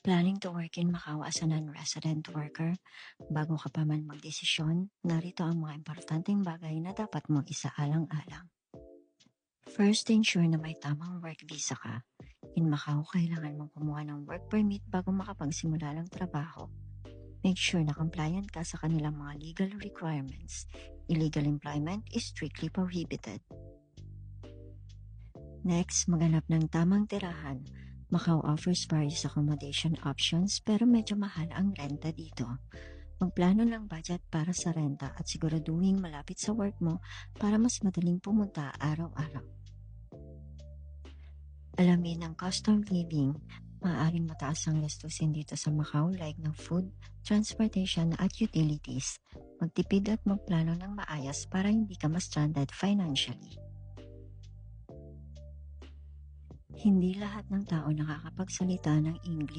Planning to work in Macau as a non-resident worker? Bago ka pa man magdesisyon, narito ang mga importanteng bagay na dapat mong isaalang-alang. First, ensure na may tamang work visa ka. In Macau, kailangan mong kumuha ng work permit bago makapagsimula ng trabaho. Make sure na compliant ka sa kanilang mga legal requirements. Illegal employment is strictly prohibited. Next, maghanap ng tamang tirahan. Macau offers various accommodation options pero medyo mahal ang renta dito. Magplano ng budget para sa renta at siguraduhin malapit sa work mo para mas madaling pumunta araw-araw. Alamin ang cost of living. Maaaring mataas ang gastusin dito sa Macau like ng food, transportation at utilities. Magtipid at magplano ng maayos para hindi ka ma-stranded financially. Hindi lahat ng tao nakakapagsalita ng English